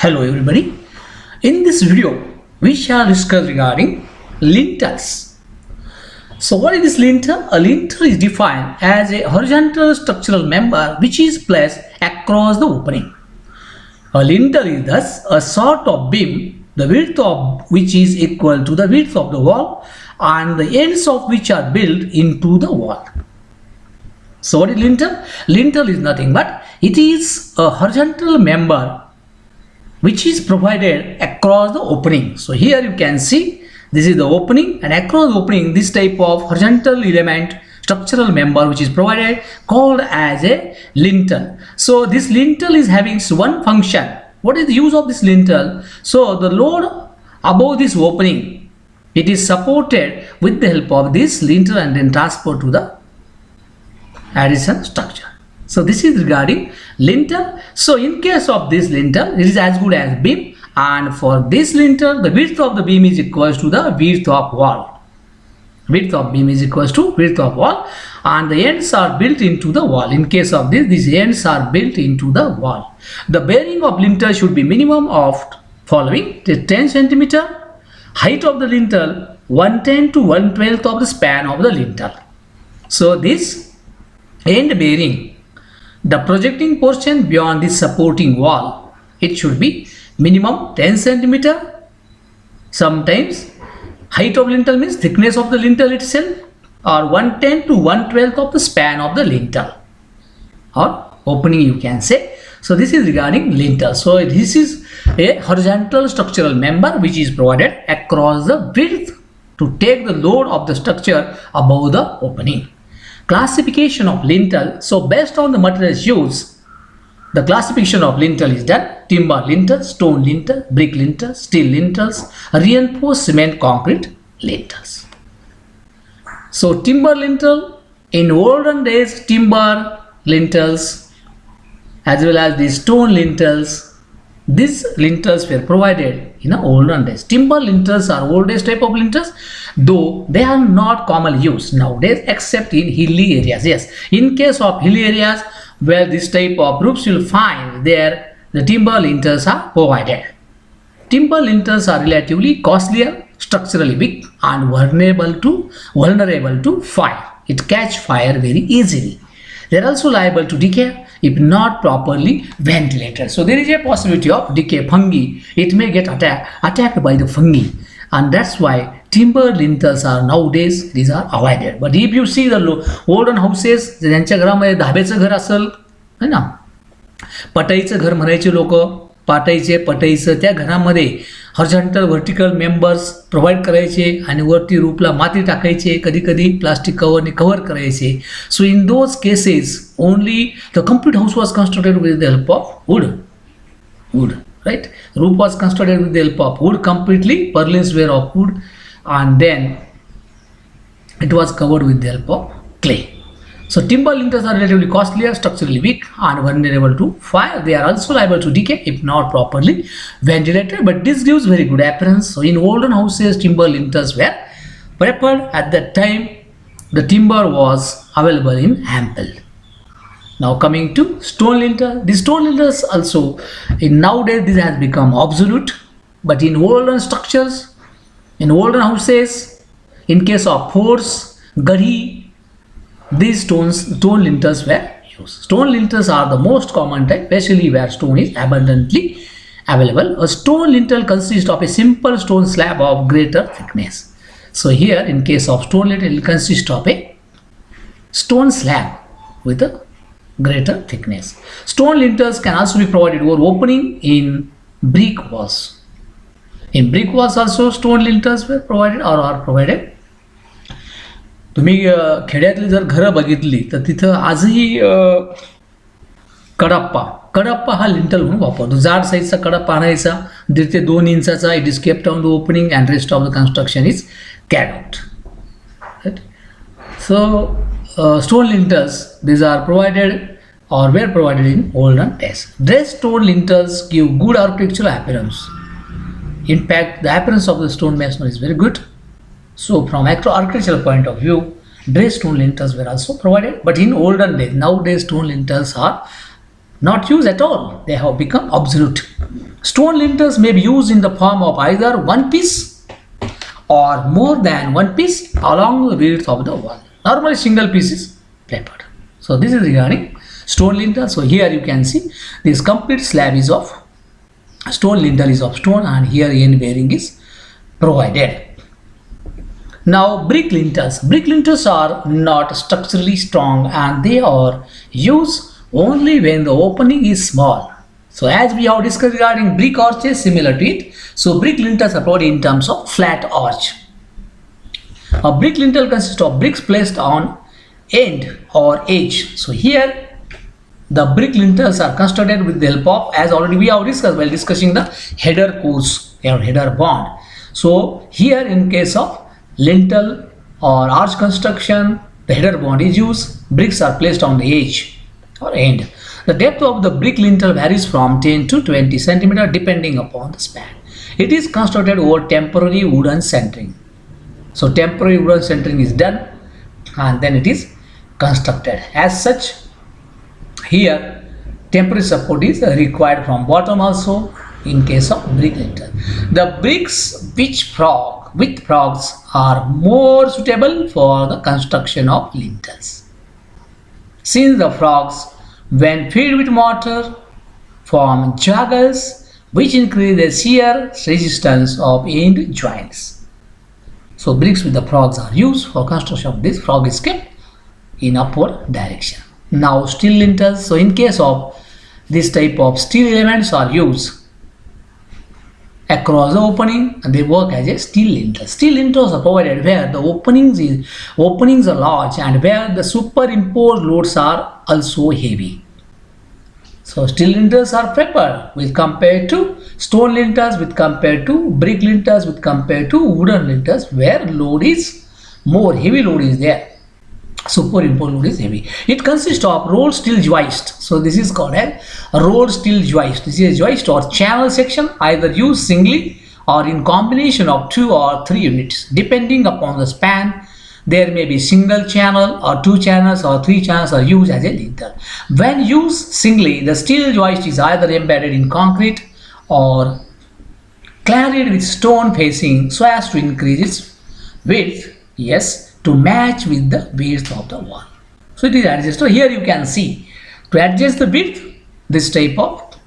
Hello everybody. In this video, we shall discuss regarding lintels. So what is this lintel? A lintel is defined as a horizontal structural member which is placed across the opening. A lintel is thus a sort of beam, the width of which is equal to the width of the wall and the ends of which are built into the wall. So what is lintel? Lintel is nothing but it is a horizontal member which is provided across the opening. So here you can see this is the opening, and across the opening this type of horizontal element structural member which is provided called as a lintel. So this lintel is having one function. What is the use of this lintel? So the load above this opening, it is supported with the help of this lintel and then transferred to the adjacent structure. So this is regarding lintel. So in case of this lintel, it is as good as beam, and for this lintel the width of the beam is equals to the width of wall. Width of beam is equals to width of wall, and the ends are built into the wall. In case of this, these ends are built into the wall. The bearing of lintel should be minimum of following: 10 centimeter, height of the lintel 1/10 to 1/12 of the span of the lintel. So this end bearing, the projecting portion beyond the supporting wall, it should be minimum 10 centimeter. Sometimes height of lintel means thickness of the lintel itself, or 1/10 to 1/12 of the span of the lintel or opening, you can say. So this is regarding lintel. So this is a horizontal structural member which is provided across the width to take the load of the structure above the opening. Classification of lintel. So based on the materials used, the classification of lintel is done: timber lintel, stone lintel, brick lintel, steel lintels, reinforced cement concrete lintels. So timber lintel, in olden days timber lintels as well as the stone lintels, these lintels were provided in the olden days. Timber lintels are oldest type of lintels, though they are not commonly used nowadays except in hilly areas. Yes, in case of hilly areas where this type of roofs you will find, there the timber lintels are provided. Timber lintels are relatively costlier, structurally weak and vulnerable to fire. It catch fire very easily. They are also liable to decay if not properly ventilated. So there is a possibility of decay. Fungi, it may get attacked by the fungi, and that's why timber lintels are nowadays, these are avoided. But if you see the olden houses, ज्यांच्या घरामध्ये धाब्याचं घर असेल, है ना, पटाईचं घर म्हणायचे लोक, पटाईचं त्या घरामध्ये हॉरिझॉन्टल व्हर्टिकल मेंबर्स प्रोव्हाइड करायचे आणि वरती रूपला माती टाकायचे, कधी कधी प्लास्टिक कव्हरने कव्हर करायचे. So in those cases only the complete house was constructed with the help of wood, right? Roof was constructed with the help of wood completely. Purlins were of wood, and then it was covered with the help of clay. So timber lintels are relatively costlier, structurally weak and vulnerable to fire. They are also liable to decay if not properly ventilated, but this gives very good appearance. So in olden houses, timber lintels were preferred. At that time the timber was available in ample. Now coming to stone lintel. The stone lintels also, in nowadays this has become obsolete, but in olden structures, in olden houses, in case of forts, garhi, these stone lintels were used. Stone lintels are the most common type, especially where stone is abundantly available. A stone lintel consists of a simple stone slab of greater thickness. So here in case of stone lintel, it consists of a stone slab with a greater thickness. Stone lintels can also be provided over opening in brick walls. In brick walls also stone lintels were provided or are provided. तुम्ही खेड्यातली जर घरं बघितली तर तिथं आजही कडप्पा हा lintel म्हणून वापरतो. जाड साईजचा कडप्पा आणायचा, 1.5 ते 2 इंचाचा. It is kept on the opening and rest of the construction is carried out. Right. So stone lintels, these are provided or were provided in olden days. Dressed stone lintels give good architectural appearance. In fact, the appearance of the stone masonry is very good. So from architectural point of view, dressed stone lintels were also provided, but in olden days, nowadays stone lintels are not used at all. They have become obsolete. Stone lintels may be used in the form of either one piece or more than one piece along the width of the wall. Normally single piece is preferred. So this is regarding stone lintel. So here you can see this complete slab is of stone, lintel is of stone, and here end bearing is provided. Now brick lintels. Brick lintels are not structurally strong and they are used only when the opening is small. So as we have discussed regarding brick arches, similar to it, so brick lintels are provided in terms of flat arch. A brick lintel consists of bricks placed on end or edge. So here the brick lintels are constructed with the help of, as already we have discussed while discussing the header course or header bond. So here in case of lintel or arch construction, the header bond is used. Bricks are placed on the edge or end. The depth of the brick lintel varies from 10 to 20 cm depending upon the span. It is constructed over temporary wooden centering. So temporary wooden centering is done and then it is constructed. As such, here temporary support is required from bottom also in case of brick lintel. The bricks with frogs are more suitable for the construction of lintels, since the frogs, when filled with mortar, form juggles which increase the shear resistance of end joints. So bricks with the frogs are used for construction of this. Frog is kept in upward direction. Now steel lintels. So in case of this type of steel elements are used across the opening and they work as a steel lintel. Steel lintels are provided where the openings are large and where the superimposed loads are also heavy. So steel lintels are preferred with compared to stone lintels, with compared to brick lintels, with compared to wooden lintels where load is more, heavy load is there. Superimposed load is heavy. It consists of rolled steel joist. So this is called a rolled steel joist. This is a joist or channel section either used singly or in combination of 2 or 3 units. Depending upon the span, there may be single channel or 2 channels or 3 channels are used as a lintel. When used singly, the steel joist is either embedded in concrete or cladded with stone facing so as to increase its width, yes, to match with the width of the wall. So it is adjusted. So here you can see to adjust the width, this type of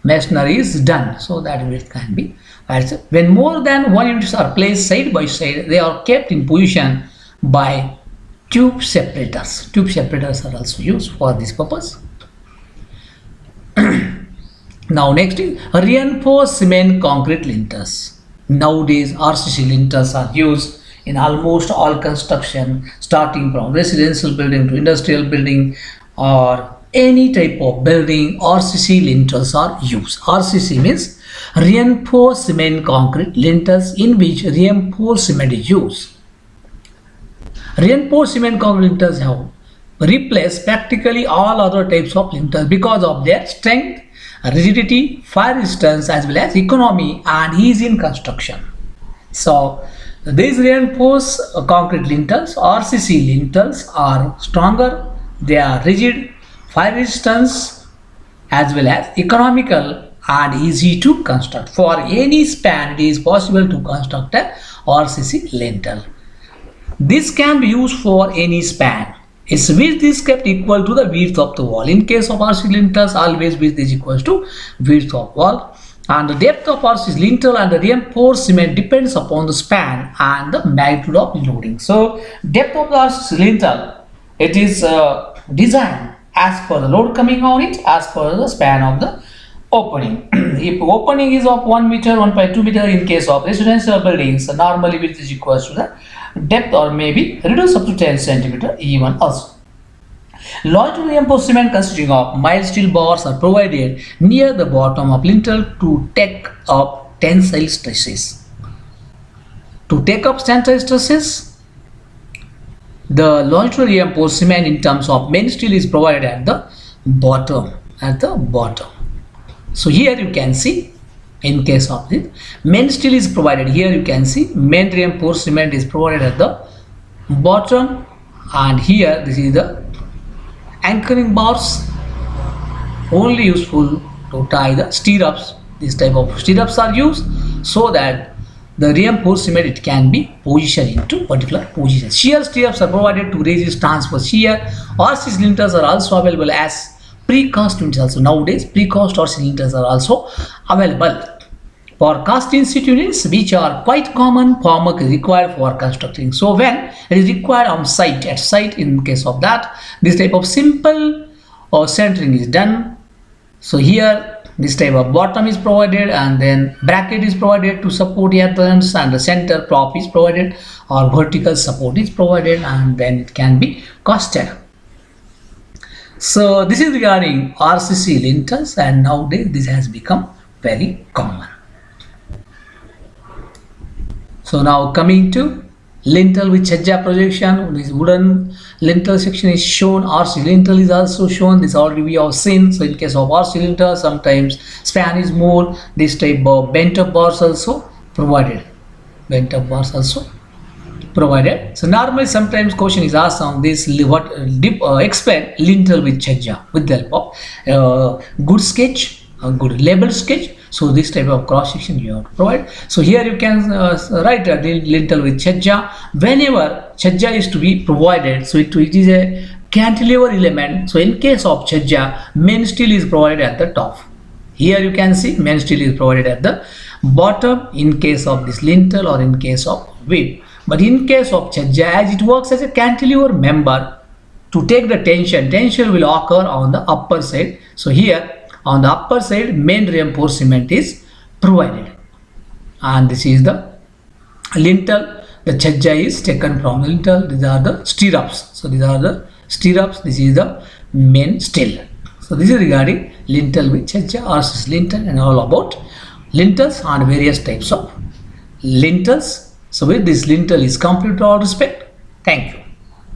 masonry is done so that width can be adjusted. When more than one units are placed side by side, they are kept in position by tube separators. Tube separators are also used for this purpose. Now next is reinforced cement concrete lintels. Nowadays RCC lintels are used in almost all construction, starting from residential building to industrial building or any type of building. RCC lintels are used. RCC means reinforced cement concrete lintels, in which reinforced cement is used. Reinforced cement concrete lintels have replaced practically all other types of lintels because of their strength, rigidity, fire resistance, as well as economy and ease in construction. So these reinforced concrete lintels, RCC lintels, are stronger, they are rigid, fire resistance, as well as economical and easy to construct. For any span, it is possible to construct a RCC lintel. This can be used for any span. Its width is kept equal to the width of the wall. In case of RCC lintels, always width is equal to width of wall. And the depth of RCC lintel and the reinforced cement depends upon the span and the magnitude of loading. So depth of the RCC lintel, it is designed as per the load coming on it, as per the span of the opening. If opening is of 1 meter, 1.2 meter in case of residential buildings, normally width is equal to the depth or maybe reduced up to 10 centimeter even also. Longitudinal reinforced cement consisting of mild steel bars are provided near the bottom of lintel to take up tensile stresses. To take up tensile stresses, the longitudinal reinforced cement in terms of main steel is provided at the bottom. So here you can see, in case of this, main steel is provided. Here you can see main reinforced cement is provided at the bottom, and here this is the anchoring bars, only useful to tie the stirrups. This type of stirrups are used so that the reinforcement it can be positioned into particular position. Shear stirrups are provided to resist transverse shear. RCC lintels are also available as precast units also. Nowadays, precast RCC lintels are also available. For cast in situ units, which are quite common, formwork is required for constructing. So when it is required on site, at site, in case of that, this type of simple or centering is done. So here this type of bottom is provided, and then bracket is provided to support the advance, and the center prop is provided, or vertical support is provided, and then it can be casted. So this is regarding RCC lintels, and nowadays this has become very common. So now coming to lintel with chhajja projection, this wooden lintel section is shown. RC lintel is also shown. This already we have seen. So in case of RC lintel, sometimes span is more. This type of bent up bars also provided. Bent up bars also provided. So normally sometimes question is asked on this, what explain lintel with chhajja with the help of good sketch, a good label sketch. So this type of cross section you have to provide. So here you can write a lintel with chhajja. Whenever chhajja is to be provided, so it is a cantilever element. So in case of chhajja, main steel is provided at the top. Here you can see main steel is provided at the bottom in case of this lintel or in case of weave. But in case of chhajja, as it works as a cantilever member, to take the tension will occur on the upper side. So here on the upper side, main reinforcement is provided, and this is the lintel. The chhajja is taken from the lintel. These are the stirrups. So these are the stirrups. This is the main steel. So this is regarding lintel with chhajja, RCC lintel, and all about lintels and various types of lintels. So with this, lintel is complete with all respect. Thank you.